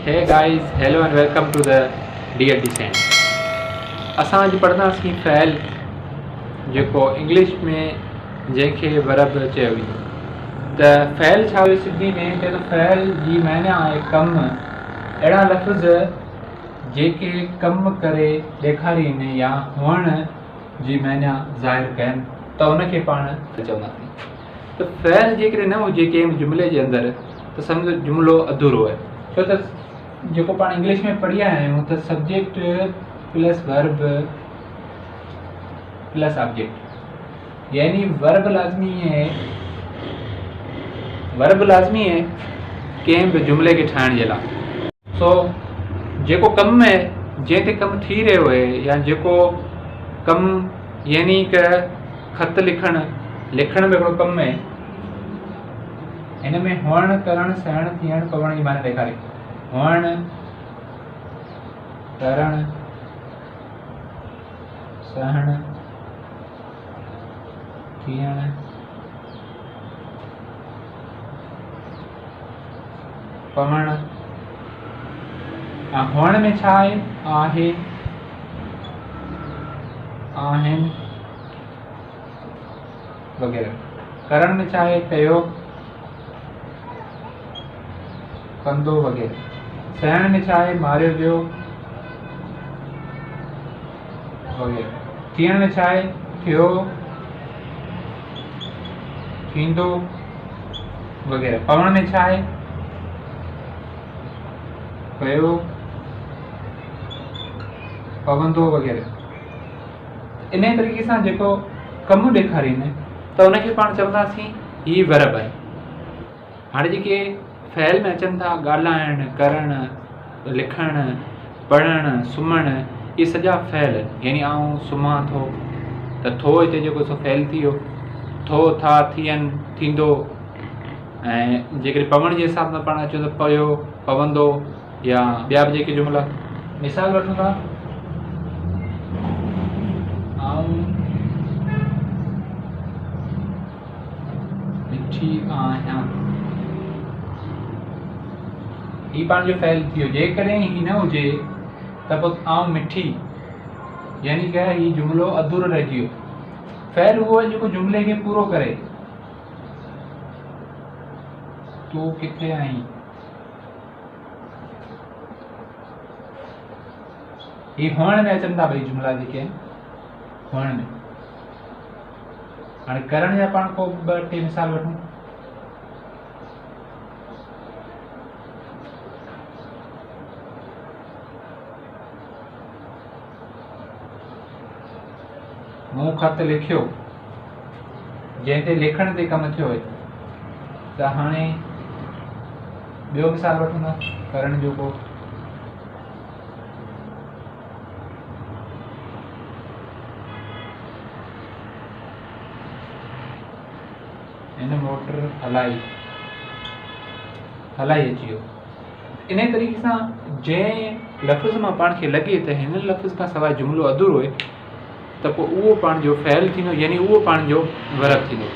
Hey guys, hello and welcome to the Dear Descent. असां अॼु पढ़ंदासीं फ़ैल जेको इंग्लिश में जंहिंखे वर्ब चयो वेंदो। त फ़ैल छा हुयो सिंधी में? त फ़ैल जी माना आहे कमु, अहिड़ा लफ़्ज़ जेके कमु करे ॾेखारीनि या हुअण जी माना ज़ाहिर कनि त उनखे पाण चवंदासीं। त फ़ैल जेकॾहिं न हुजे कंहिं जुमिले जे अंदरि त सम्झो जुमिलो अधूरो आहे। छो त जेको पाण इंग्लिश में पढ़ी आया आहियूं त subject plus verb plus object, यानी वर्ब लाज़मी है कंहिं बि जुमिले खे ठाहिण जे लाइ। सो जेको कमु आहे जंहिं ते कमु थी रहियो आहे या जेको कमु यानी क ख़त लिखण में हिकिड़ो कमु आहे, हिन में हुअण करणु सहण थियण पवण जी माना ॾेखारे। हुअण करणु सहण थियण पवण। हुअण में छा आहे? आहे, आहिनि वग़ैरह। करण में छा आहे? कयो, कंदो वग़ैरह। सहण में छा आहे? मारियो वियो वग़ैरह। थियण में छा आहे? थियो, थींदो वग़ैरह। पवण में छा आहे? पयो, पवंदो वग़ैरह। इन तरीक़े सां जेको कमु ॾेखारीनि त उनखे पाण चवंदासीं ही वर्ब आहे। हाणे जेके फ़ैल में अचनि था ॻाल्हाइणु, करणु, लिखणु, पढ़णु, सुम्हणु, इहे सॼा फ़ैल, यानी आउं सुम्हां थो त थो हिते जेको सो फ़ैल थी वियो। थो, था, थियनि, थींदो। ऐं जेकॾहिं पवण जे हिसाब सां पाण अचो त पयो, पवंदो, या ॿिया बि जेके जुमिला। मिसाल वठूं था, आउं मिठी आहियां, ही पाण जो फ़ैल थी वियो। जेकॾहिं ही न हुजे त पोइ आउं मिठी, यानी कि ही जुमिलो अधूरो रहिजी वियो। फ़ैल उहो आहे जेको जुमिले खे पूरो करे। तूं किथे आहीं? ही हुअण में अचनि था ॿई जुमिला जेके आहिनि, हुअण में। हाणे करण जा पाण को ॿ टे मिसाल वठूं। मूं ख़त लिखियो, जंहिं ते लिखण ते कमु थियो आहे। त हाणे ॿियो मिसाल वठूं था करण जो को। हिन मोटर हलाई अची वियो। इन तरीक़े सां जंहिं लफ़्ज़ मां पाण खे लॻे त हिन लफ़्ज़ खां सवाइ जुमिलो अधूरो आहे त पोइ उहो पाण जो फ़ैल थींदो, यानी उहो पाण जो वर्ब थींदो।